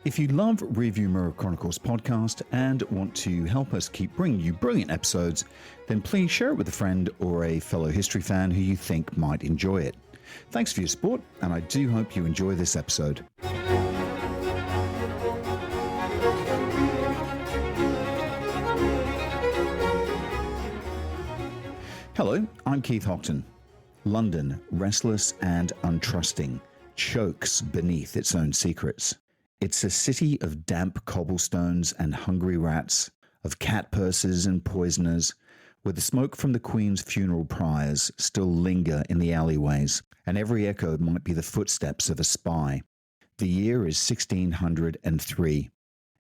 If you love Rearview Mirror Chronicles podcast and want to help us keep bringing you brilliant episodes, then please share it with a friend or a fellow history fan who you think might enjoy it. Thanks for your support, and I do hope you enjoy this episode. Hello, I'm Keith Hockton. London, restless and untrusting, chokes beneath its own secrets. It's a city of damp cobblestones and hungry rats, of cat purses and poisoners, where the smoke from the Queen's funeral pyres still linger in the alleyways, and every echo might be the footsteps of a spy. The year is 1603.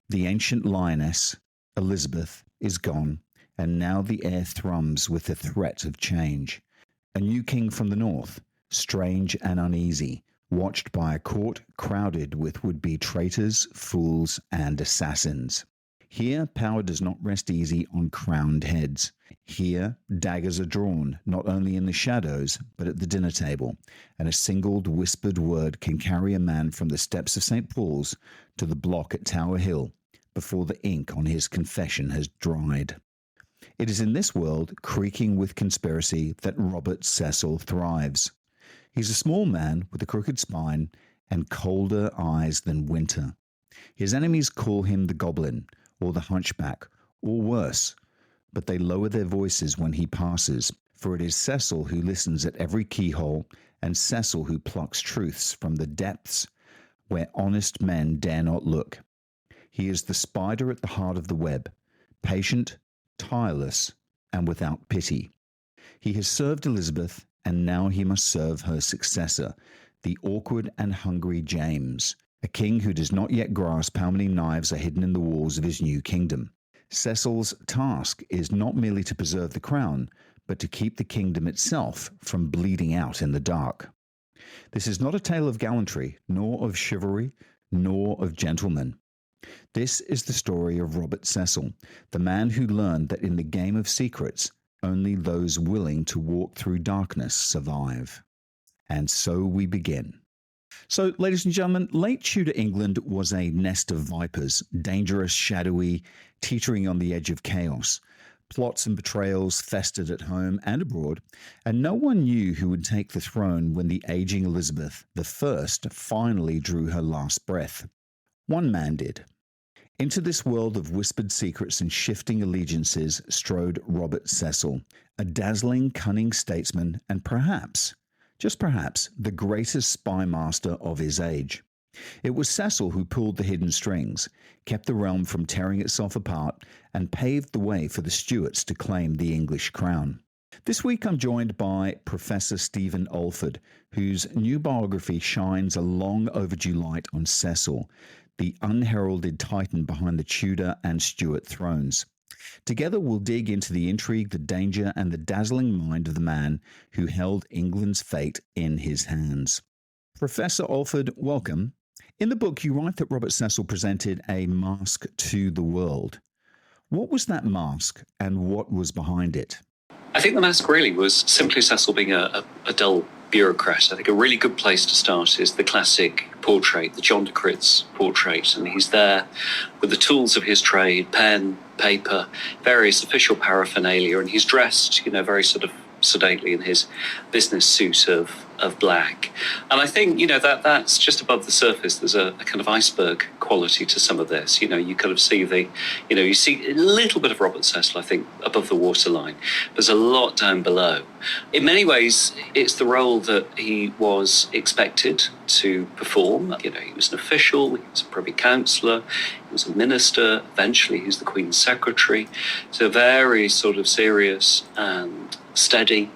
The ancient lioness, Elizabeth, is gone, and now the air thrums with the threat of change. A new king from the north, strange and uneasy, watched by a court crowded with would-be traitors, fools, and assassins. Here, power does not rest easy on crowned heads. Here, daggers are drawn, not only in the shadows, but at the dinner table, and a single whispered word can carry a man from the steps of St. Paul's to the block at Tower Hill before the ink on his confession has dried. It is in this world, creaking with conspiracy, that Robert Cecil thrives. He's a small man with a crooked spine and colder eyes than winter. His enemies call him the Goblin, or the Hunchback, or worse, but they lower their voices when he passes, for it is Cecil who listens at every keyhole, and Cecil who plucks truths from the depths where honest men dare not look. He is the spider at the heart of the web, patient, tireless, and without pity. He has served Elizabeth, and now he must serve her successor, the awkward and hungry James, a king who does not yet grasp how many knives are hidden in the walls of his new kingdom. Cecil's task is not merely to preserve the crown, but to keep the kingdom itself from bleeding out in the dark. This is not a tale of gallantry, nor of chivalry, nor of gentlemen. This is the story of Robert Cecil, the man who learned that in the game of secrets, only those willing to walk through darkness survive. And so we begin. So, ladies and gentlemen, late Tudor England was a nest of vipers, dangerous, shadowy, teetering on the edge of chaos. Plots and betrayals festered at home and abroad, and no one knew who would take the throne when the aging Elizabeth I finally drew her last breath. One man did. Into this world of whispered secrets and shifting allegiances strode Robert Cecil, a dazzling, cunning statesman and perhaps, just perhaps, the greatest spy master of his age. It was Cecil who pulled the hidden strings, kept the realm from tearing itself apart, and paved the way for the Stuarts to claim the English crown. This week I'm joined by Professor Stephen Alford, whose new biography shines a long overdue light on Cecil, the unheralded titan behind the Tudor and Stuart thrones. Together we'll dig into the intrigue, the danger, and the dazzling mind of the man who held England's fate in his hands. Professor Alford, welcome. In the book, you write that Robert Cecil presented a mask to the world. What was that mask, and what was behind it? I think the mask really was simply Cecil being a dull bureaucrat. I think a really good place to start is the classic portrait, the John de Critz portrait, and he's there with the tools of his trade, pen, paper, various official paraphernalia, and he's dressed, very sort of sedately in his business suit of black. And I think, that's just above the surface. There's a kind of iceberg quality to some of this. You kind of see you see a little bit of Robert Cecil, I think, above the waterline. There's a lot down below. In many ways, it's the role that he was expected to perform. He was an official, he was a privy councillor, he was a minister, eventually he was the Queen's secretary. So very sort of serious and steady.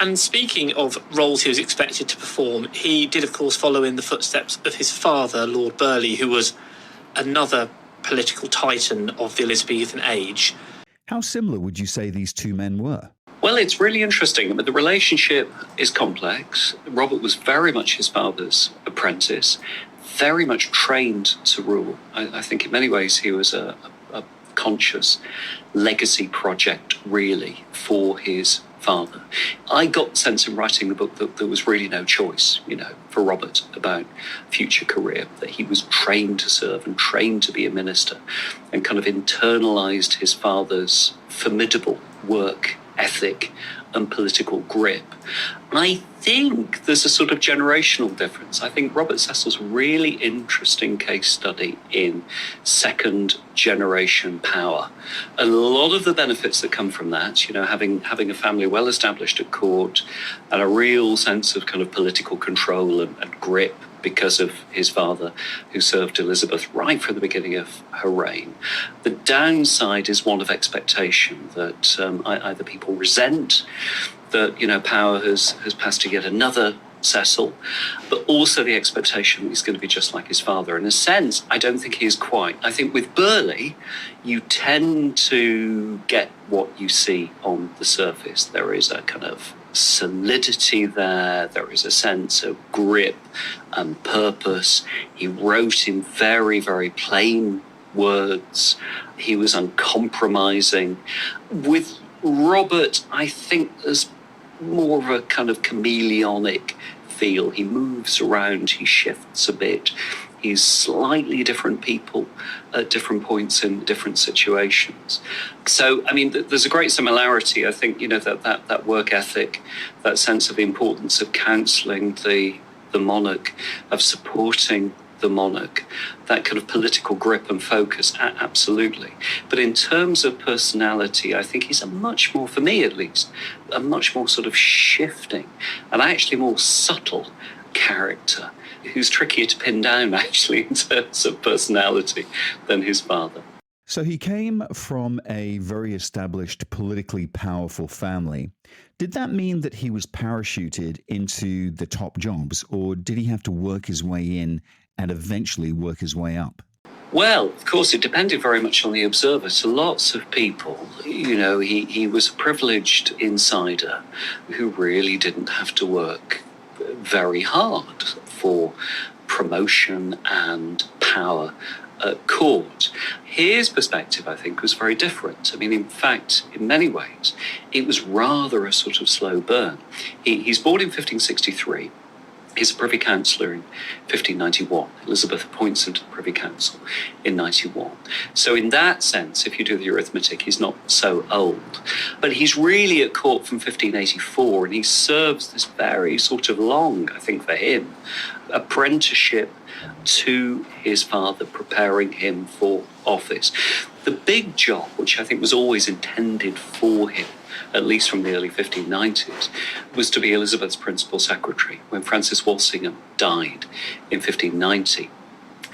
And speaking of roles he was expected to perform, he did, of course, follow in the footsteps of his father, Lord Burleigh, who was another political titan of the Elizabethan age. How similar would you say these two men were? Well, it's really interesting. The relationship is complex. Robert was very much his father's apprentice, very much trained to rule. I think in many ways he was a conscious legacy project, really, for his father. I got the sense in writing the book that there was really no choice, for Robert about future career, that he was trained to serve and trained to be a minister and kind of internalised his father's formidable work ethic and political grip. I think there's a sort of generational difference. I think Robert Cecil's a really interesting case study in second generation power. A lot of the benefits that come from that, having a family well established at court and a real sense of kind of political control and grip because of his father, who served Elizabeth right from the beginning of her reign. The downside is one of expectation that either people resent that, power has passed to yet another Cecil, but also the expectation that he's going to be just like his father. In a sense, I don't think he is quite. I think with Burleigh, you tend to get what you see on the surface. There is a kind of solidity there. There is a sense of grip and purpose. He wrote in very, very plain words. He was uncompromising. With Robert, I think there's more of a kind of chameleonic feel. He moves around, he shifts a bit. He's slightly different people at different points in different situations. So, there's a great similarity. I think, that work ethic, that sense of the importance of counselling the monarch, of supporting the monarch, that kind of political grip and focus, absolutely. But in terms of personality, I think he's for me at least, a much more sort of shifting and actually more subtle character, who's trickier to pin down, actually, in terms of personality than his father. So he came from a very established, politically powerful family. Did that mean that he was parachuted into the top jobs, or did he have to work his way in and eventually work his way up? Well, of course, it depended very much on the observer. To lots of people, he was a privileged insider who really didn't have to work very hard for promotion and power at court. His perspective, I think, was very different. In fact, in many ways, it was rather a sort of slow burn. He's born in 1563. He's a Privy Councillor in 1591. Elizabeth appoints him to the Privy Council in 91. So in that sense, if you do the arithmetic, he's not so old. But he's really at court from 1584, and he serves this very sort of long, I think for him, apprenticeship to his father, preparing him for office. The big job, which I think was always intended for him, at least from the early 1590s, was to be Elizabeth's principal secretary. When Francis Walsingham died in 1590,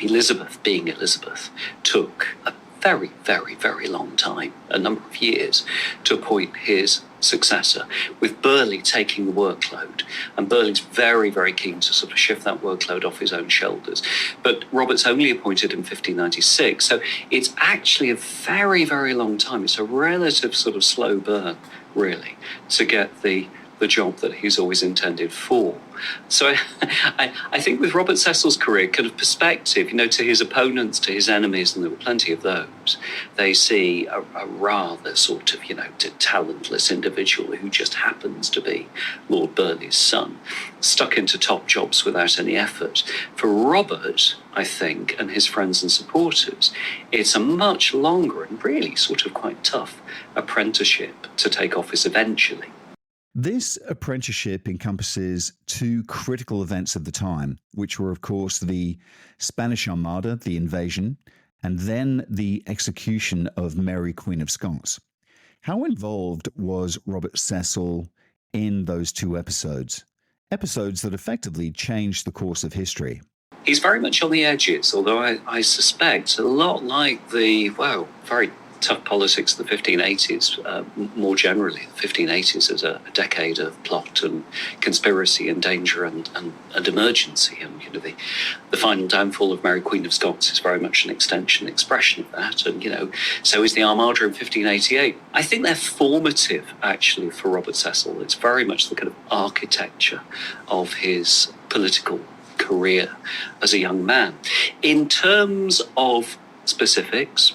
Elizabeth, being Elizabeth, took a very, very, very long time, a number of years, to appoint his successor, with Burleigh taking the workload. And Burleigh's very, very keen to sort of shift that workload off his own shoulders. But Robert's only appointed in 1596, so it's actually a very, very long time. It's a relative sort of slow burn, really, to get the job that he's always intended for. So I think with Robert Cecil's career, kind of perspective, to his opponents, to his enemies, and there were plenty of those, they see a rather sort of, talentless individual who just happens to be Lord Burleigh's son, stuck into top jobs without any effort. For Robert, I think, and his friends and supporters, it's a much longer and really sort of quite tough apprenticeship to take office eventually. This apprenticeship encompasses two critical events of the time, which were, of course, the Spanish Armada, the invasion, and then the execution of Mary, Queen of Scots. How involved was Robert Cecil in those two episodes? Episodes that effectively changed the course of history. He's very much on the edges, although I suspect a lot like the, very tough politics of the 1580s, more generally. The 1580s as a decade of plot and conspiracy and danger and emergency. And, the final downfall of Mary, Queen of Scots is very much an extension, expression of that. And, so is the Armada in 1588. I think they're formative, actually, for Robert Cecil. It's very much the kind of architecture of his political career as a young man. In terms of specifics,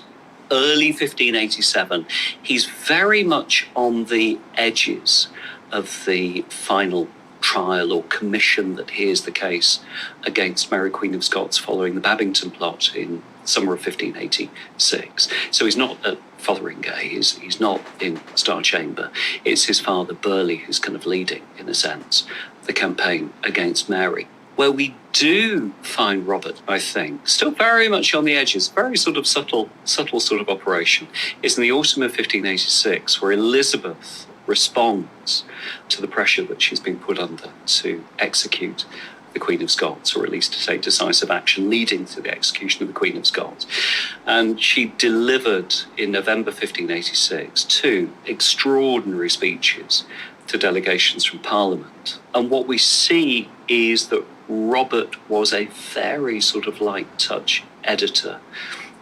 early 1587, he's very much on the edges of the final trial or commission that hears the case against Mary Queen of Scots following the Babington plot in summer of 1586. So he's not at Fotheringay, he's not in Star Chamber. It's his father, Burleigh, who's kind of leading, in a sense, the campaign against Mary. Where we do find Robert, I think, still very much on the edges, very sort of subtle sort of operation, is in the autumn of 1586, where Elizabeth responds to the pressure that she's been put under to execute the Queen of Scots, or at least to take decisive action leading to the execution of the Queen of Scots. And she delivered in November 1586 two extraordinary speeches to delegations from Parliament. And what we see is that Robert was a very sort of light touch editor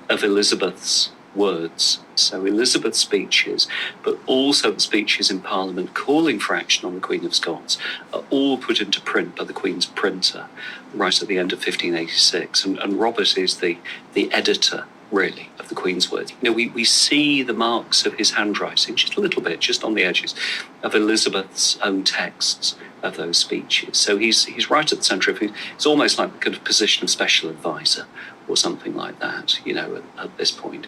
of Elizabeth's words. So Elizabeth's speeches, but also the speeches in Parliament calling for action on the Queen of Scots, are all put into print by the Queen's printer right at the end of 1586. And Robert is the editor, really, of the Queen's words. You know, we see the marks of his handwriting, just a little bit, just on the edges, of Elizabeth's own texts of those speeches. So he's right at the centre of it. It's almost like the kind of position of special advisor or something like that, you know, at this point.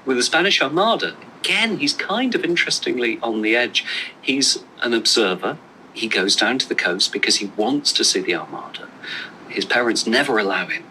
With the Spanish Armada, again, he's kind of interestingly on the edge. He's an observer. He goes down to the coast because he wants to see the Armada. His parents never allow him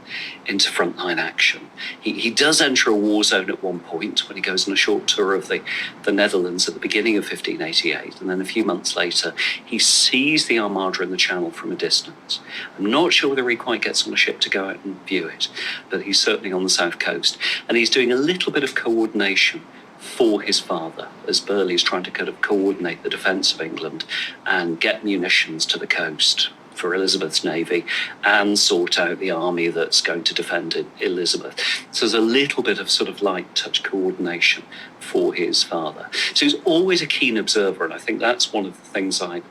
into frontline action. He does enter a war zone at one point when he goes on a short tour of the Netherlands at the beginning of 1588, and then a few months later he sees the Armada in the Channel from a distance. I'm not sure whether he quite gets on a ship to go out and view it, but he's certainly on the south coast, and he's doing a little bit of coordination for his father, as Burleigh's trying to kind of coordinate the defence of England and get munitions to the coast for Elizabeth's navy and sort out the army that's going to defend Elizabeth. So there's a little bit of sort of light touch coordination for his father. So he's always a keen observer, and I think that's one of the things I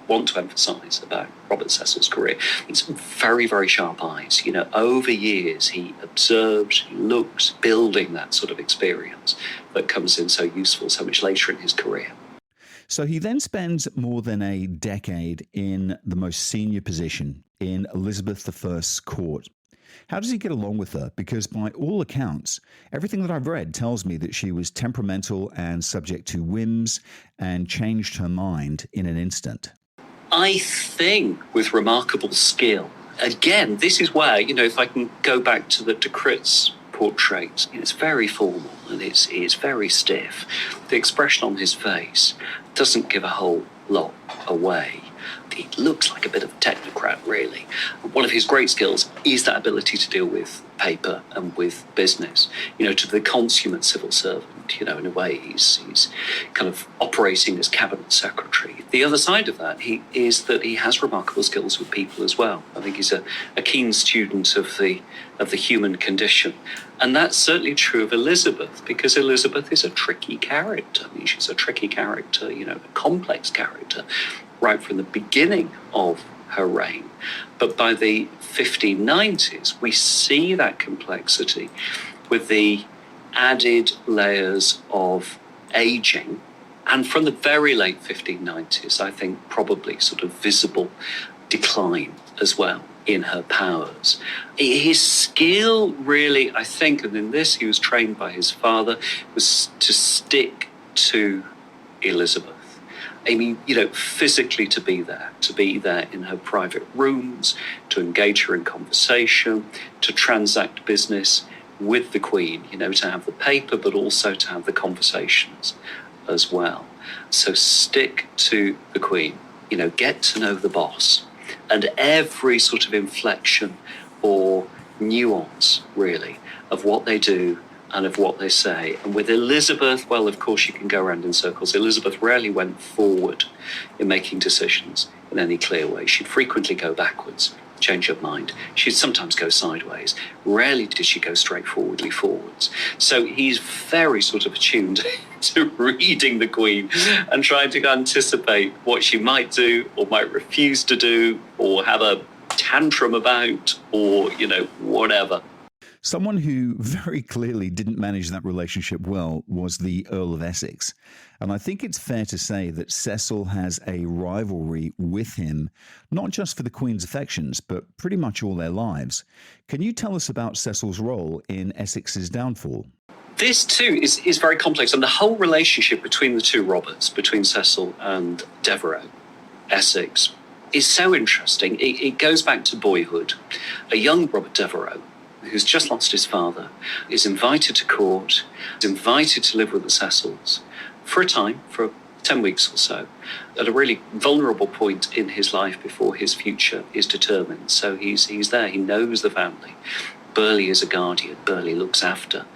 want to emphasise about Robert Cecil's career. It's very, very sharp eyes. You know, over years he observed, he looked, building that sort of experience that comes in so useful so much later in his career. So he then spends more than a decade in the most senior position in Elizabeth I's court. How does he get along with her? Because by all accounts, everything that I've read tells me that she was temperamental and subject to whims and changed her mind in an instant. I think with remarkable skill. Again, this is where, you know, if I can go back to the De Critz portrait, it's very formal and it's very stiff. The expression on his face doesn't give a whole lot away. He looks like a bit of a technocrat, really. One of his great skills is that ability to deal with paper and with business, you know, to the consummate civil servant. You know, in a way, he's kind of operating as cabinet secretary. The other side of that is that he has remarkable skills with people as well. I think he's a keen student of the human condition. And that's certainly true of Elizabeth, because Elizabeth is a tricky character. I mean, she's a tricky character, you know, a complex character, right from the beginning of her reign. But by the 1590s, we see that complexity with the added layers of aging, and from the very late 1590s, I think probably sort of visible decline as well in her powers. His skill really, I think, and in this he was trained by his father, was to stick to Elizabeth. I mean, you know, physically to be there in her private rooms, to engage her in conversation, to transact business with the Queen, you know, to have the paper, but also to have the conversations as well. So stick to the Queen, you know, get to know the boss, and every sort of inflection or nuance, really, of what they do and of what they say. And with Elizabeth, well, of course, you can go around in circles. Elizabeth rarely went forward in making decisions in any clear way. She'd frequently go backwards, change her mind. She'd sometimes go sideways. Rarely did she go straightforwardly forwards. So he's very sort of attuned to reading the Queen and trying to anticipate what she might do or might refuse to do or have a tantrum about or, you know, whatever. Someone who very clearly didn't manage that relationship well was the Earl of Essex. And I think it's fair to say that Cecil has a rivalry with him, not just for the Queen's affections, but pretty much all their lives. Can you tell us about Cecil's role in Essex's downfall? This too is very complex, and the whole relationship between the two Roberts, between Cecil and Devereux, Essex, is so interesting. It goes back to boyhood. A young Robert Devereux, who's just lost his father, is invited to court, is invited to live with the Cecils for a time, for 10 weeks or so, at a really vulnerable point in his life before his future is determined. So he's there, he knows the family. Burghley is a guardian, Burghley looks after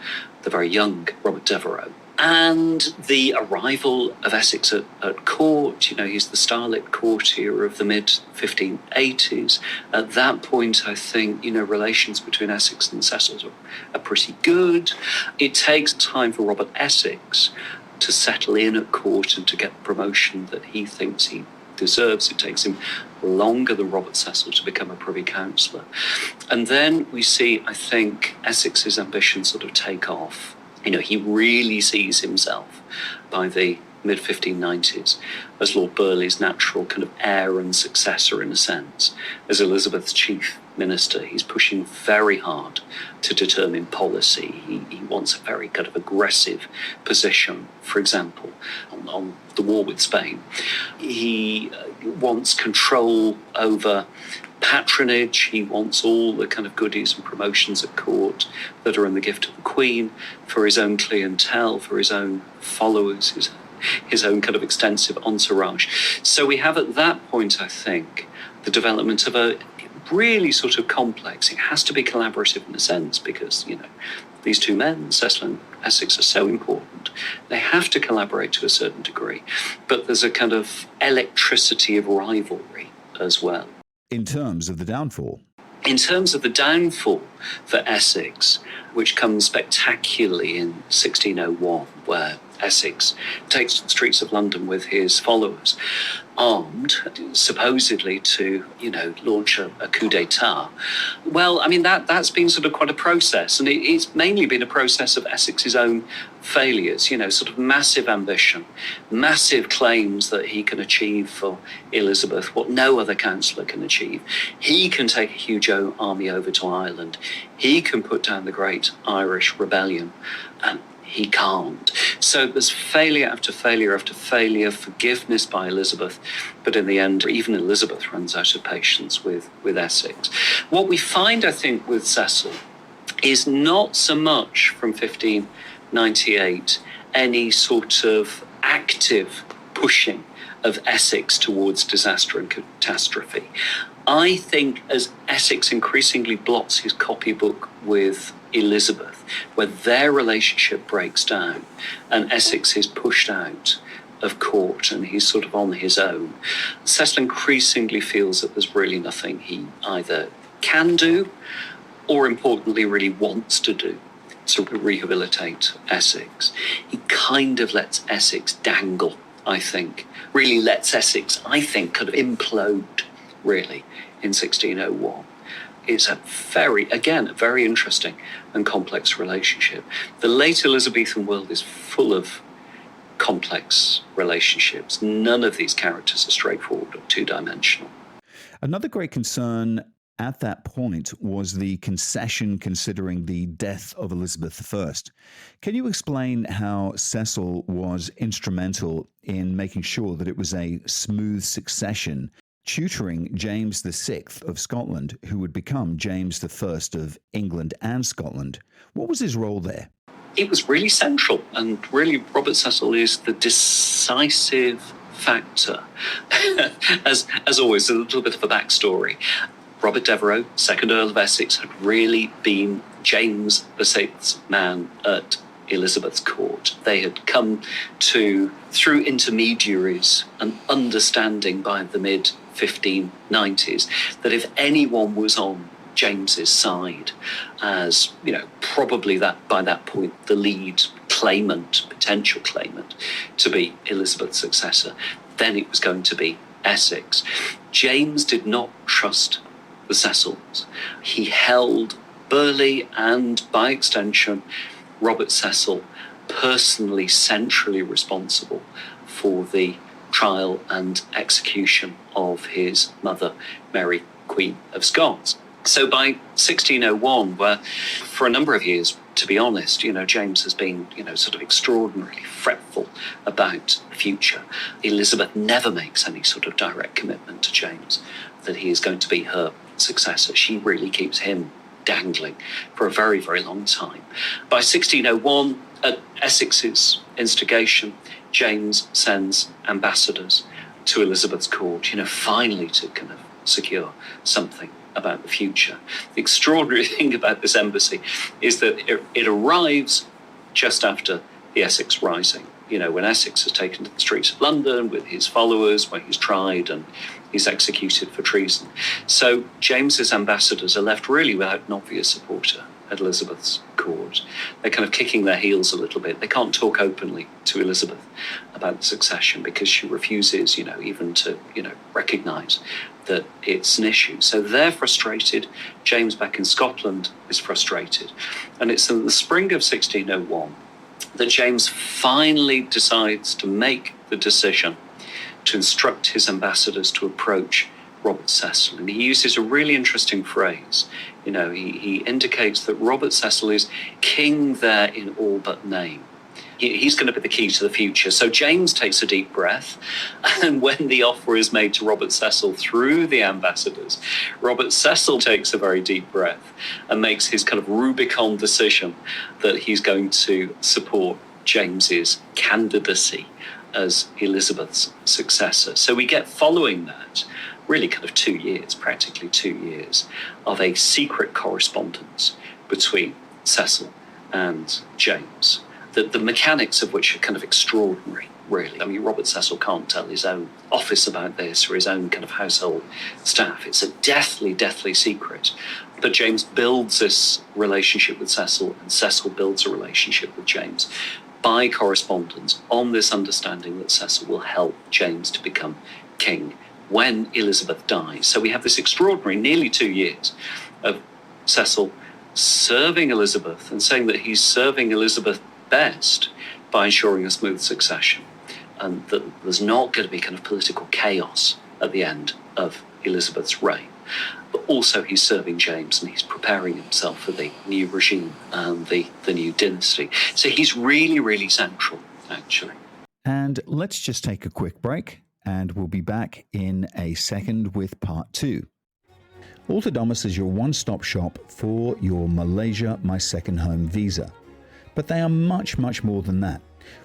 the very young Robert Devereux. And the arrival of Essex at court, he's the starlit courtier of the mid-1580s. At that point, I think, relations between Essex and Cecil are pretty good. It takes time for Robert Essex to settle in at court and to get the promotion that he thinks he deserves. It takes him longer than Robert Cecil to become a Privy Councillor. And then we see, I think, Essex's ambitions sort of take off. He really sees himself by the mid-1590s as Lord Burghley's natural kind of heir and successor, in a sense. As Elizabeth's chief minister, he's pushing very hard to determine policy. He wants a very kind of aggressive position, for example, on the war with Spain. He wants control over patronage. He wants all the kind of goodies and promotions at court that are in the gift of the Queen for his own clientele, for his own followers, his own kind of extensive entourage. So we have at that point, I think, the development of a really sort of complex. It has to be collaborative in a sense because, these two men, Cecil and Essex, are so important. They have to collaborate to a certain degree, but there's a kind of electricity of rivalry as well. In terms of the downfall? In terms of the downfall for Essex, which comes spectacularly in 1601, where Essex takes to the streets of London with his followers, armed, supposedly to, launch a coup d'etat. Well, that's been sort of quite a process, and it's mainly been a process of Essex's own failures, sort of massive ambition, massive claims that he can achieve for Elizabeth what no other councillor can achieve. He can take a huge army over to Ireland. He can put down the Great Irish Rebellion, and he can't. So there's failure after failure after failure, forgiveness by Elizabeth, but in the end, even Elizabeth runs out of patience with Essex. What we find, I think, with Cecil is not so much from 1598 any sort of active pushing of Essex towards disaster and catastrophe. I think as Essex increasingly blots his copybook with Elizabeth, where their relationship breaks down and Essex is pushed out of court and he's sort of on his own, Cecil increasingly feels that there's really nothing he either can do or, importantly, really wants to do to rehabilitate Essex. He kind of lets Essex dangle, I think, really lets Essex, I think, kind of implode, really, in 1601. It's a very interesting and complex relationship. The late Elizabethan world is full of complex relationships. None of these characters are straightforward or two-dimensional. Another great concern at that point was the concession considering the death of Elizabeth I. Can you explain how Cecil was instrumental in making sure that it was a smooth succession, tutoring James VI of Scotland, who would become James I of England and Scotland? What was his role there? It was really central, and really Robert Cecil is the decisive factor. as always, a little bit of a backstory. Robert Devereux, second Earl of Essex, had really been James VI's man at Elizabeth's court. They had come to, through intermediaries, an understanding by the mid-1590s that if anyone was on James's side, as probably that by that point the lead claimant, potential claimant to be Elizabeth's successor, then it was going to be Essex. James did not trust the Cecils. He held Burleigh and, by extension, Robert Cecil, personally, centrally responsible for the trial and execution of his mother, Mary, Queen of Scots. So by 1601, where for a number of years, to be honest, James has been, sort of extraordinarily fretful about the future. Elizabeth never makes any sort of direct commitment to James that he is going to be her successor. She really keeps him dangling for a very, very long time. By 1601, at Essex's instigation, James sends ambassadors to Elizabeth's court, finally to kind of secure something about the future. The extraordinary thing about this embassy is that it arrives just after the Essex Rising, when Essex is taken to the streets of London with his followers, where he's tried and he's executed for treason. So James's ambassadors are left really without an obvious supporter at Elizabeth's court. They're kind of kicking their heels a little bit. They can't talk openly to Elizabeth about the succession because she refuses, even to, recognise that it's an issue. So they're frustrated. James back in Scotland is frustrated. And it's in the spring of 1601 that James finally decides to make the decision to instruct his ambassadors to approach Robert Cecil. And he uses a really interesting phrase. He indicates that Robert Cecil is king there in all but name. He's going to be the key to the future. So James takes a deep breath, and when the offer is made to Robert Cecil through the ambassadors, Robert Cecil takes a very deep breath and makes his kind of Rubicon decision that he's going to support James's candidacy as Elizabeth's successor. So we get, following that, really kind of 2 years, practically 2 years, of a secret correspondence between Cecil and James. The mechanics of which are kind of extraordinary, really. I mean, Robert Cecil can't tell his own office about this or his own kind of household staff. It's a deathly, deathly secret. But James builds this relationship with Cecil, and Cecil builds a relationship with James by correspondence on this understanding that Cecil will help James to become king when Elizabeth dies. So we have this extraordinary, nearly 2 years of Cecil serving Elizabeth and saying that he's serving Elizabeth best by ensuring a smooth succession, and that there's not going to be kind of political chaos at the end of Elizabeth's reign. But also he's serving James and he's preparing himself for the new regime and the new dynasty. So he's really, really central, actually. And let's just take a quick break, and we'll be back in a second with part 2. Altadomus is your one-stop shop for your Malaysia My Second Home visa. But they are much, much more than that.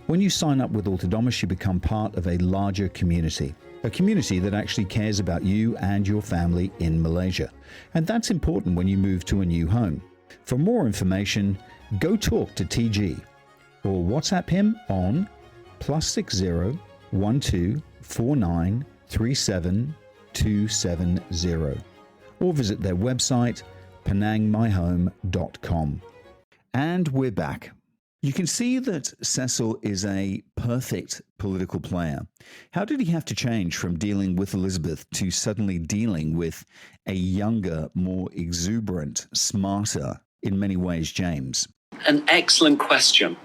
When you sign up with Altadomus, you become part of a larger community, a community that actually cares about you and your family in Malaysia. And that's important when you move to a new home. For more information, go talk to TG or WhatsApp him on +60 12 49 37 270, or visit their website penangmyhome.com. And we're back. You can see that Cecil is a perfect political player. How did he have to change from dealing with Elizabeth to suddenly dealing with a younger, more exuberant, smarter, in many ways, James? An excellent question.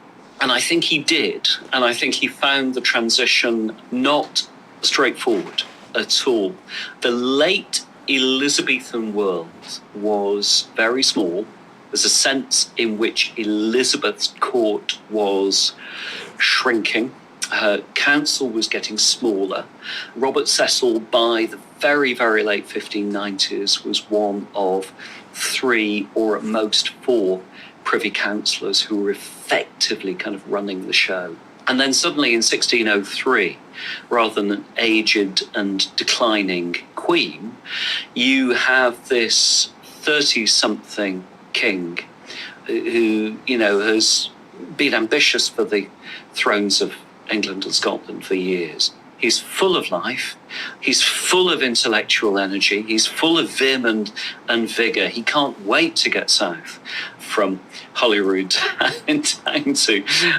And I think he did. And I think he found the transition not straightforward at all. The late Elizabethan world was very small. There's a sense in which Elizabeth's court was shrinking. Her council was getting smaller. Robert Cecil, by the very, very late 1590s, was one of 3 or at most 4 privy councillors who were effectively kind of running the show. And then suddenly in 1603, rather than an aged and declining queen, you have this 30-something king who, has been ambitious for the thrones of England and Scotland for years. He's full of life. He's full of intellectual energy. He's full of vim and vigour. He can't wait to get south from Holyrood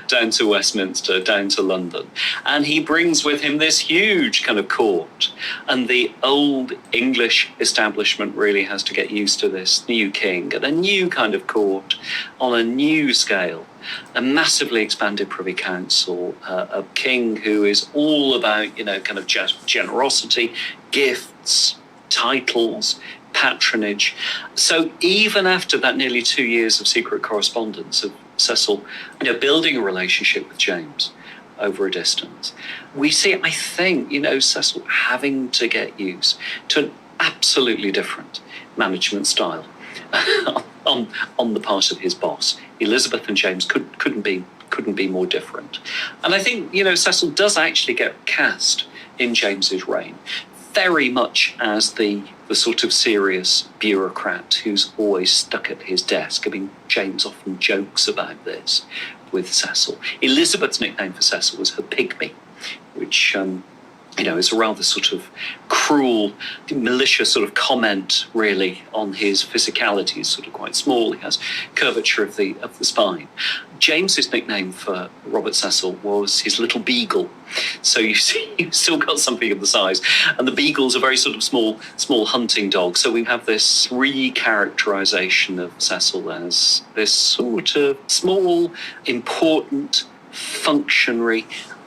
down to Westminster, down to London. And he brings with him this huge kind of court. And the old English establishment really has to get used to this new king and a new kind of court on a new scale. A massively expanded Privy Council, a king who is all about, kind of just generosity, gifts, titles, patronage. So even after that nearly 2 years of secret correspondence of Cecil, building a relationship with James over a distance, we see, I think, Cecil having to get used to an absolutely different management style on the part of his boss. Elizabeth and James couldn't be more different. And I think, Cecil does actually get cast in James's reign very much as the sort of serious bureaucrat who's always stuck at his desk. I mean, James often jokes about this with Cecil. Elizabeth's nickname for Cecil was her pygmy, which is a rather sort of cruel, malicious sort of comment, really, on his physicality. He's sort of quite small. He has curvature of the spine. James's nickname for Robert Cecil was his little beagle. So you see, you've still got something of the size. And the beagle's a very sort of small hunting dog. So we have this re-characterization of Cecil as this sort of small, important, functionary,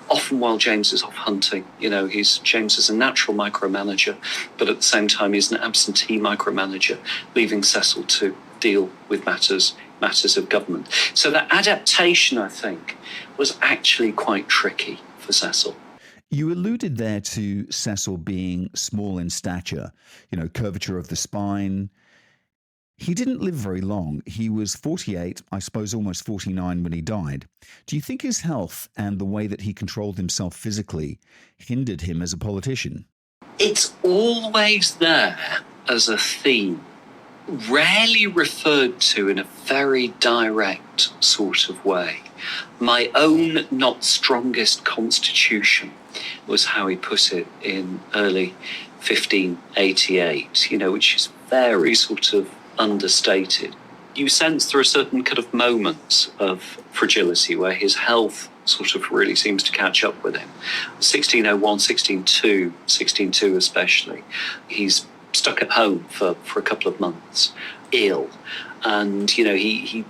often while James is off hunting. James is a natural micromanager, but at the same time he's an absentee micromanager, leaving Cecil to deal with matters of government. So that adaptation, I think, was actually quite tricky for Cecil. You alluded there to Cecil being small in stature, curvature of the spine. He didn't live very long. He was 48, I suppose almost 49 when he died. Do you think his health and the way that he controlled himself physically hindered him as a politician? It's always there as a theme, rarely referred to in a very direct sort of way. My own not strongest constitution was how he put it in early 1588, which is very sort of understated. You sense there are certain kind of moments of fragility where his health sort of really seems to catch up with him. 1601, 1602 especially, he's stuck at home for a couple of months, ill. And, he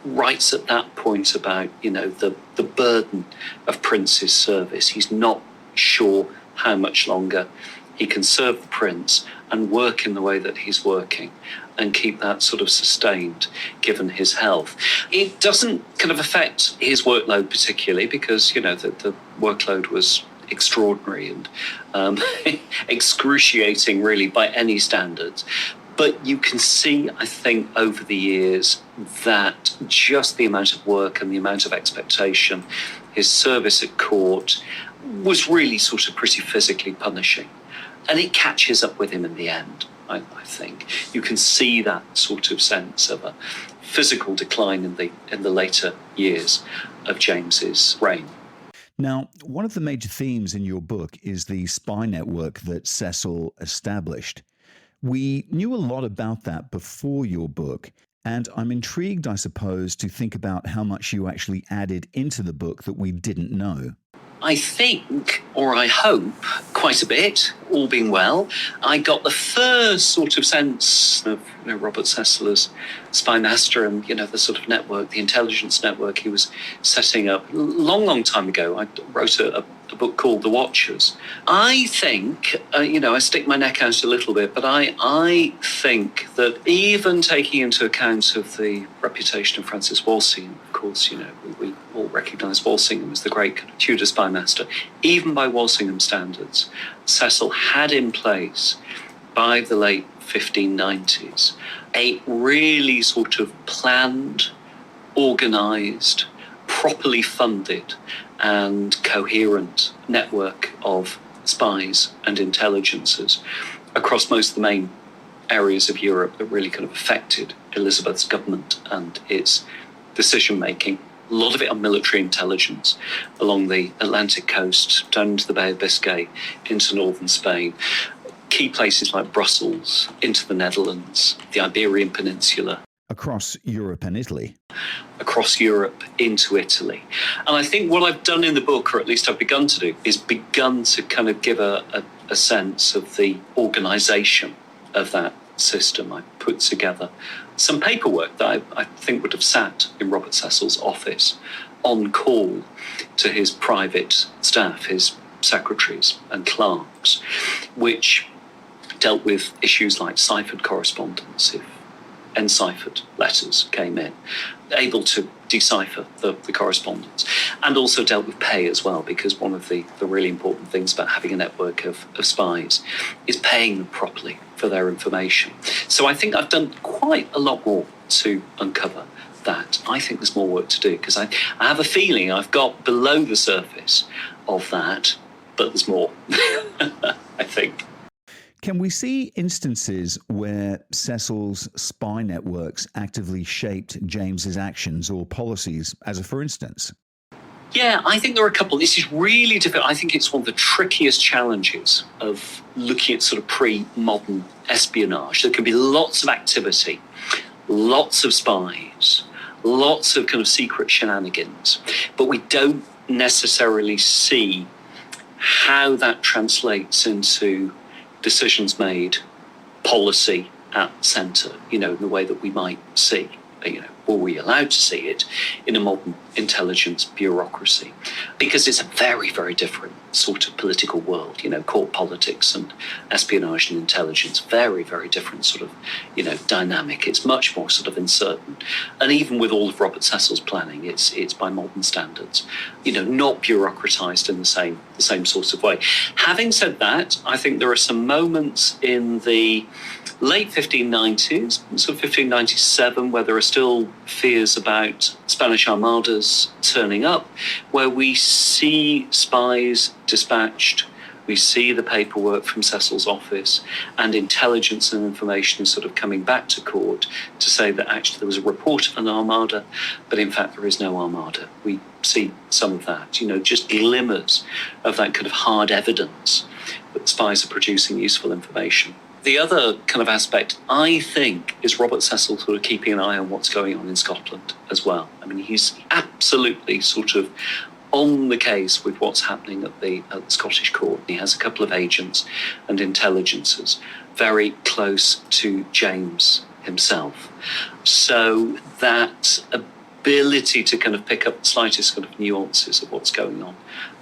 writes at that point about, the burden of Prince's service. He's not sure how much longer he can serve the Prince and work in the way that he's working and keep that sort of sustained given his health. It doesn't kind of affect his workload particularly because, the workload was extraordinary and excruciating really by any standards. But you can see, I think, over the years that just the amount of work and the amount of expectation, his service at court was really sort of pretty physically punishing. And it catches up with him in the end, I think. You can see that sort of sense of a physical decline in the later years of James's reign. Now, one of the major themes in your book is the spy network that Cecil established. We knew a lot about that before your book, and I'm intrigued, I suppose, to think about how much you actually added into the book that we didn't know. I think, or I hope, quite a bit, all being well. I got the first sort of sense of Robert Cecil as spy master and, the sort of network, the intelligence network he was setting up. Long time ago, I wrote a book called The Watchers. I think, I stick my neck out a little bit, but I think that even taking into account of the reputation of Francis Walsingham, of course, we all recognise Walsingham as the great kind of Tudor spy master, even by Walsingham standards, Cecil had in place by the late 1590s a really sort of planned, organised, properly funded and coherent network of spies and intelligences across most of the main areas of Europe that really kind of affected Elizabeth's government and its decision-making. A lot of it on military intelligence along the Atlantic coast, down to the Bay of Biscay, into northern Spain. Key places like Brussels, into the Netherlands, the Iberian Peninsula. across Europe and Italy. Across Europe into Italy. And I think what I've done in the book, or at least I've begun to do, is begun to kind of give a sense of the organisation of that system. I put together some paperwork that I think would have sat in Robert Cecil's office on call to his private staff, his secretaries and clerks, which dealt with issues like ciphered correspondence, if enciphered letters came in, able to decipher the correspondence, and also dealt with pay as well, because one of the really important things about having a network of spies is paying them properly for their information. So I think I've done quite a lot more to uncover that. I think there's more work to do, because I have a feeling I've got below the surface of that, but there's more, I think. Can we see instances where Cecil's spy networks actively shaped James's actions or policies, as a for instance? Yeah, I think there are a couple. This is really difficult. I think it's one of the trickiest challenges of looking at sort of pre-modern espionage. There can be lots of activity, lots of spies, lots of kind of secret shenanigans, but we don't necessarily see how that translates into decisions made, policy at centre, in the way that we might see, were we allowed to see it in a modern intelligence bureaucracy? Because it's a very, very different sort of political world, court politics and espionage and intelligence, very, very different sort of, dynamic. It's much more sort of uncertain. And even with all of Robert Cecil's planning, it's by modern standards, not bureaucratised in the same sort of way. Having said that, I think there are some moments in the late 1590s, sort of 1597, where there are still fears about Spanish armadas turning up, where we see spies dispatched, we see the paperwork from Cecil's office, and intelligence and information is sort of coming back to court to say that actually there was a report of an armada, but in fact there is no armada. We see some of that, just glimmers of that kind of hard evidence that spies are producing useful information. The other kind of aspect, I think, is Robert Cecil sort of keeping an eye on what's going on in Scotland as well. I mean, he's absolutely sort of on the case with what's happening at the Scottish court. He has a couple of agents and intelligencers very close to James himself. So that ability to kind of pick up the slightest kind of nuances of what's going on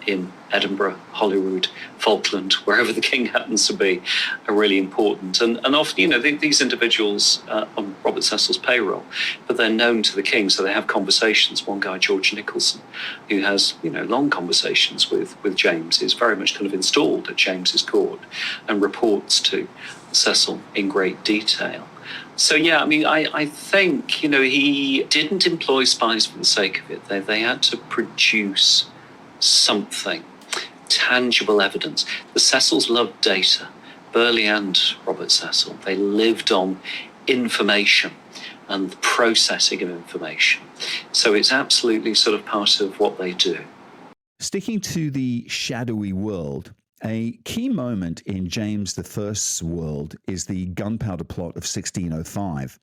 in Edinburgh, Holyrood, Falkland, wherever the king happens to be, are really important. And often, these individuals on Robert Cecil's payroll, but they're known to the king, so they have conversations. One guy, George Nicholson, who has, long conversations with James, is very much kind of installed at James's court and reports to Cecil in great detail. So, yeah, I mean, I think, he didn't employ spies for the sake of it. They had to produce something, tangible evidence. The Cecils loved data, Burghley and Robert Cecil. They lived on information and the processing of information. So it's absolutely sort of part of what they do. Sticking to the shadowy world, a key moment in James I's world is the gunpowder plot of 1605.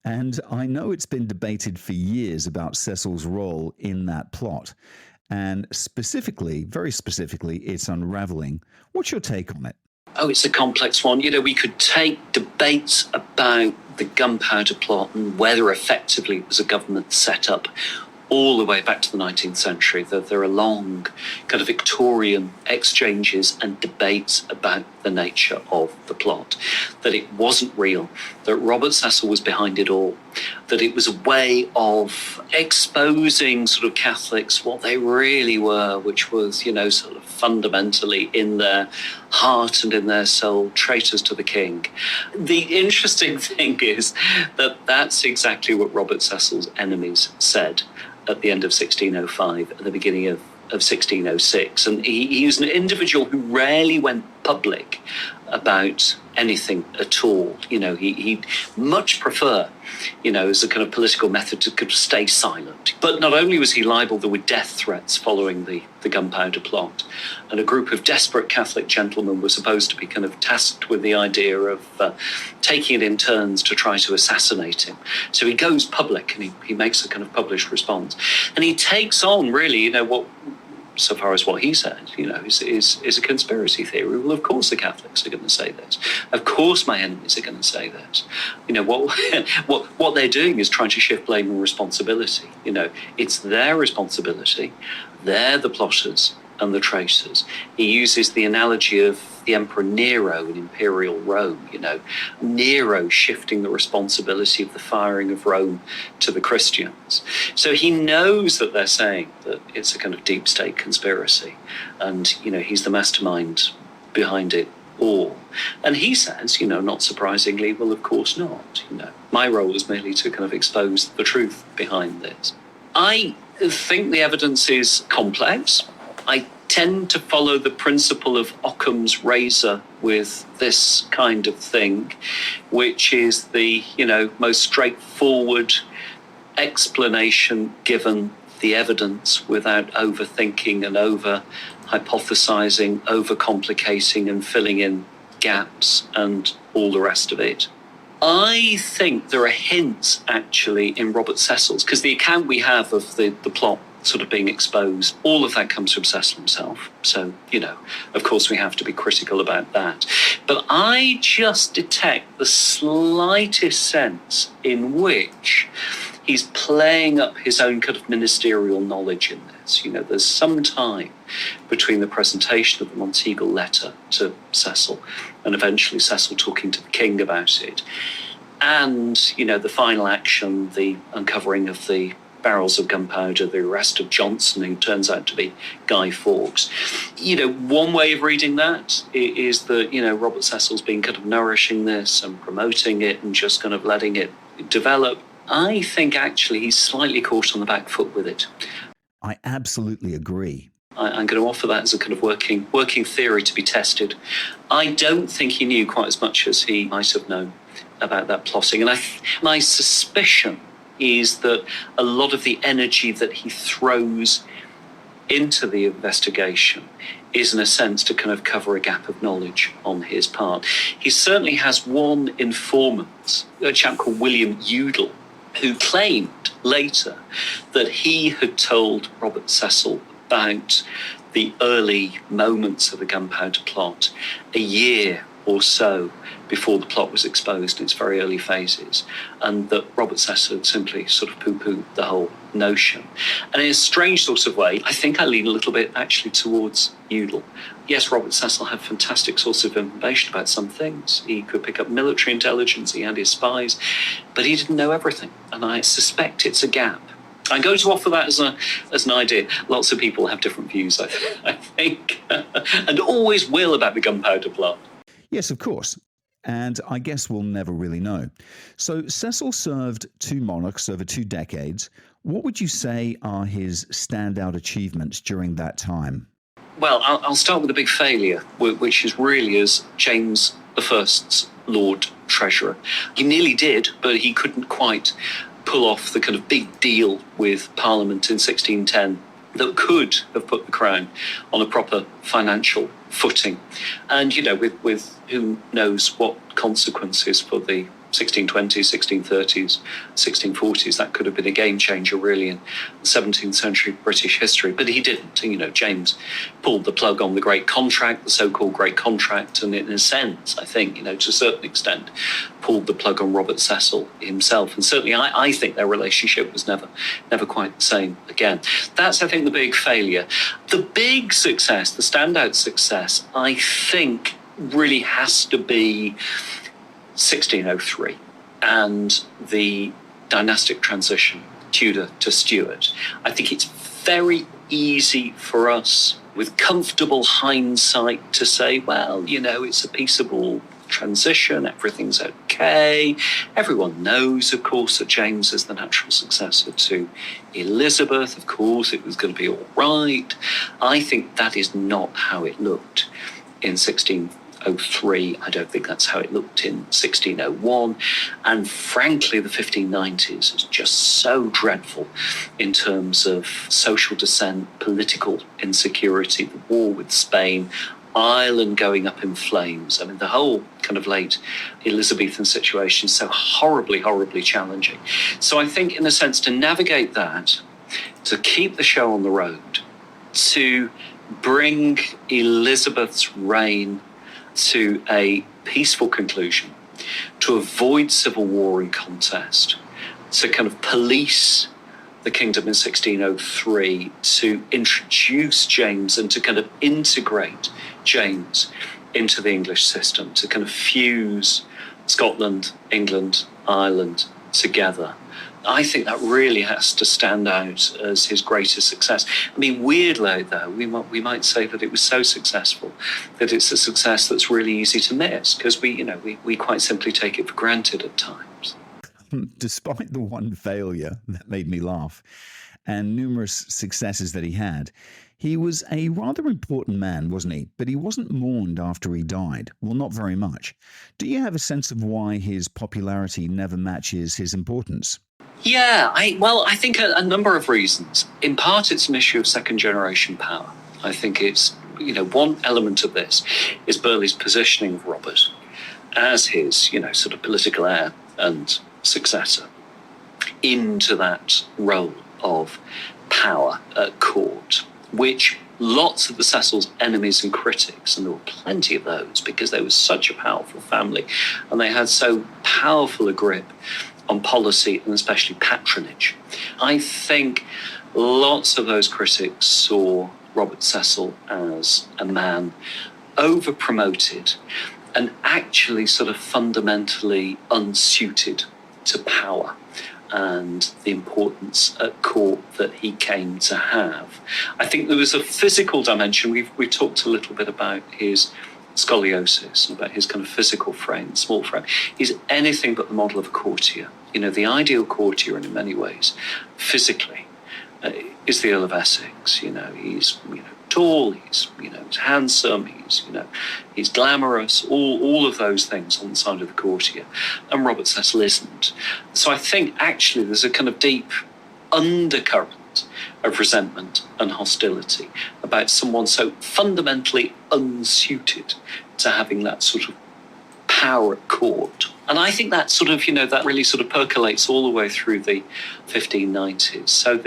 And I know it's been debated for years about Cecil's role in that plot. And specifically, very specifically, its unraveling. What's your take on it? Oh, it's a complex one. We could take debates about the gunpowder plot and whether effectively it was a government set up all the way back to the 19th century. There are long kind of Victorian exchanges and debates about the nature of the plot, that it wasn't real, that Robert Cecil was behind it all, that it was a way of exposing sort of Catholics what they really were, which was, sort of fundamentally in their heart and in their soul, traitors to the king. The interesting thing is that that's exactly what Robert Cecil's enemies said at the end of 1605, at the beginning of 1606. And he was an individual who rarely went public about anything at all. He'd much prefer, as a kind of political method, to kind of stay silent. But not only was he liable, there were death threats following the gunpowder plot, and a group of desperate Catholic gentlemen were supposed to be kind of tasked with the idea of taking it in turns to try to assassinate him. So he goes public and he makes a kind of published response, and he takes on really, what, so far as what he said, is a conspiracy theory. Well, of course the Catholics are going to say this. Of course my enemies are going to say this. What they're doing is trying to shift blame and responsibility. It's their responsibility. They're the plotters and the traitors. He uses the analogy of the Emperor Nero in Imperial Rome, Nero shifting the responsibility of the firing of Rome to the Christians. So he knows that they're saying that it's a kind of deep state conspiracy, and, he's the mastermind behind it all. And he says, not surprisingly, well, of course not. My role is merely to kind of expose the truth behind this. I think the evidence is complex. I tend to follow the principle of Occam's razor with this kind of thing, which is the, most straightforward explanation given the evidence without overthinking and over-hypothesizing, over-complicating and filling in gaps and all the rest of it. I think there are hints, actually, in Robert Cecil's, because the account we have of the plot sort of being exposed, all of that comes from Cecil himself. So, of course we have to be critical about that. But I just detect the slightest sense in which he's playing up his own kind of ministerial knowledge in this. There's some time between the presentation of the Monteagle letter to Cecil and eventually Cecil talking to the king about it, and, the final action, the uncovering of the barrels of gunpowder, the arrest of Johnson, who turns out to be Guy Fawkes. One way of reading that is that, Robert Cecil's been kind of nourishing this and promoting it and just kind of letting it develop. I think actually he's slightly caught on the back foot with it. I absolutely agree. I'm going to offer that as a kind of working theory to be tested. I don't think he knew quite as much as he might have known about that plotting. And my suspicion is that a lot of the energy that he throws into the investigation is, in a sense, to kind of cover a gap of knowledge on his part. He certainly has one informant, a chap called William Udall, who claimed later that he had told Robert Cecil about the early moments of the gunpowder plot a year or so before the plot was exposed in its very early phases, and that Robert Cecil had simply sort of poo-pooed the whole notion. And in a strange sort of way, I think I lean a little bit actually towards Udall. Yes, Robert Cecil had fantastic sources of information about some things. He could pick up military intelligence, he had his spies, but he didn't know everything, and I suspect it's a gap. I'm going to offer that as an idea. Lots of people have different views, I think, and always will, about the gunpowder plot. Yes, of course. And I guess we'll never really know. So Cecil served two monarchs over 2 decades. What would you say are his standout achievements during that time? Well, I'll start with the big failure, which is really as James I's Lord Treasurer. He nearly did, but he couldn't quite pull off the kind of big deal with Parliament in 1610 that could have put the crown on a proper financial footing. And, with who knows what consequences for the 1620s, 1630s, 1640s, that could have been a game changer really in 17th century British history. But he didn't. James pulled the plug on the Great Contract, the so-called Great Contract, and in a sense, I think, to a certain extent, pulled the plug on Robert Cecil himself. And certainly I think their relationship was never quite the same again. That's, I think, the big failure. The big success, the standout success, I think really has to be 1603 and the dynastic transition, Tudor to Stuart. I think it's very easy for us, with comfortable hindsight, to say, well, it's a peaceable transition, everything's okay. Everyone knows, of course, that James is the natural successor to Elizabeth. Of course, it was going to be all right. I think that is not how it looked in 1603. 1603. I don't think that's how it looked in 1601. And frankly, the 1590s is just so dreadful in terms of social dissent, political insecurity, the war with Spain, Ireland going up in flames. I mean, the whole kind of late Elizabethan situation is so horribly, horribly challenging. So I think, in a sense, to navigate that, to keep the show on the road, to bring Elizabeth's reign to a peaceful conclusion, to avoid civil war and contest, to kind of police the kingdom in 1603, to introduce James and to kind of integrate James into the English system, to kind of fuse Scotland, England, Ireland together. I think that really has to stand out as his greatest success. I mean, weirdly, though, we might say that it was so successful that it's a success that's really easy to miss, because we quite simply take it for granted at times. Despite the one failure that made me laugh and numerous successes that he had, he was a rather important man, wasn't he? But he wasn't mourned after he died. Well, not very much. Do you have a sense of why his popularity never matches his importance? Yeah, I think a number of reasons. In part, it's an issue of second-generation power. I think it's, one element of this is Burghley's positioning of Robert as his, sort of political heir and successor into that role of power at court, which lots of the Cecil's enemies and critics, and there were plenty of those because they were such a powerful family and they had so powerful a grip on policy and especially patronage. I think lots of those critics saw Robert Cecil as a man over-promoted and actually sort of fundamentally unsuited to power and the importance at court that he came to have. I think there was a physical dimension. We talked a little bit about his scoliosis, about his kind of physical frame, small frame. He's anything but the model of a courtier. The ideal courtier in many ways, physically, is the Earl of Essex. He's tall, he's handsome, he's glamorous, all of those things on the side of the courtier. And Robert Cecil isn't. So I think actually there's a kind of deep undercurrent of resentment and hostility about someone so fundamentally unsuited to having that sort of power at court. And I think that sort of, that really sort of percolates all the way through the 1590s. So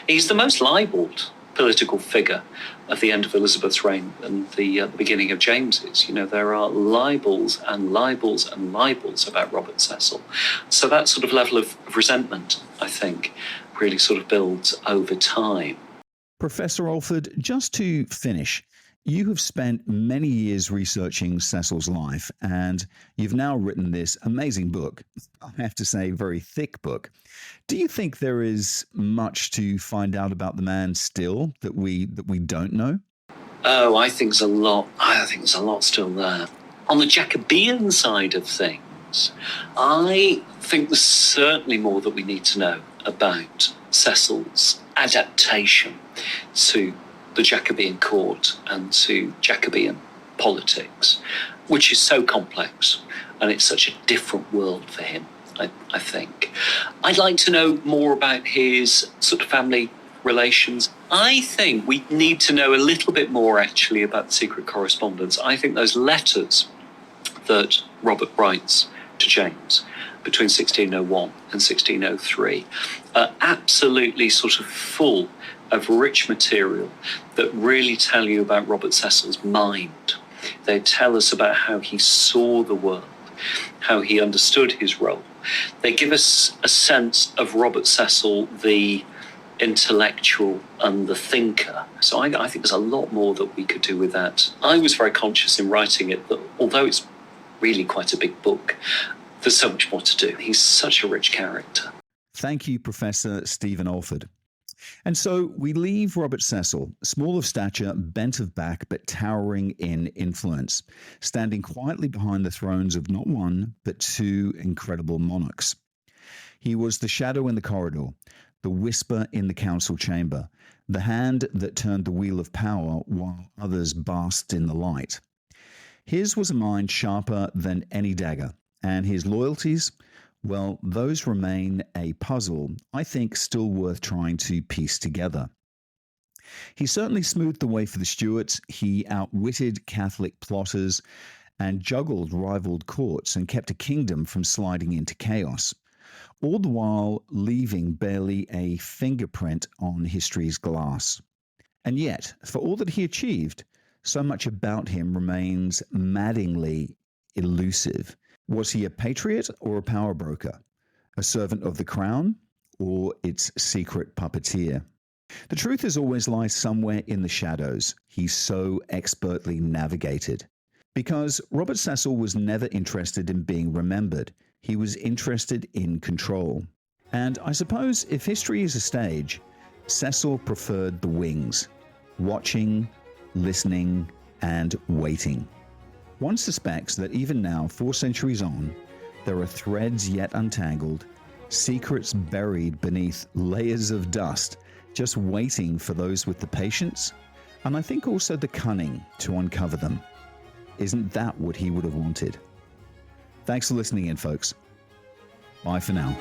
he's the most libelled political figure of the end of Elizabeth's reign and the beginning of James's. There are libels and libels and libels about Robert Cecil. So that sort of level of resentment, I think, really sort of builds over time. Professor Alford, just to finish, you have spent many years researching Cecil's life, and you've now written this amazing book. I have to say, very thick book. Do you think there is much to find out about the man still that we don't know? Oh, I think there's a lot. I think there's a lot still there. On the Jacobean side of things, I think there's certainly more that we need to know about Cecil's adaptation to the Jacobean court and to Jacobean politics, which is so complex and it's such a different world for him, I think. I'd like to know more about his sort of family relations. I think we need to know a little bit more actually about the secret correspondence. I think those letters that Robert writes to James between 1601 and 1603 are absolutely sort of full of rich material that really tell you about Robert Cecil's mind. They tell us about how he saw the world, how he understood his role. They give us a sense of Robert Cecil, the intellectual and the thinker. So I think there's a lot more that we could do with that. I was very conscious in writing it that although it's really quite a big book, there's so much more to do. He's such a rich character. Thank you, Professor Stephen Alford. And so we leave Robert Cecil, small of stature, bent of back, but towering in influence, standing quietly behind the thrones of not one, but two incredible monarchs. He was the shadow in the corridor, the whisper in the council chamber, the hand that turned the wheel of power while others basked in the light. His was a mind sharper than any dagger, and his loyalties, well, those remain a puzzle I think still worth trying to piece together. He certainly smoothed the way for the Stuarts. He outwitted Catholic plotters and juggled rivaled courts and kept a kingdom from sliding into chaos, all the while leaving barely a fingerprint on history's glass. And yet, for all that he achieved, so much about him remains maddeningly elusive. Was he a patriot or a power broker? A servant of the crown or its secret puppeteer? The truth as always lies somewhere in the shadows he's so expertly navigated. Because Robert Cecil was never interested in being remembered. He was interested in control. And I suppose if history is a stage, Cecil preferred the wings, watching, listening, and waiting. One suspects that even now, 4 centuries on, there are threads yet untangled, secrets buried beneath layers of dust, just waiting for those with the patience, and I think also the cunning to uncover them. Isn't that what he would have wanted? Thanks for listening in, folks. Bye for now.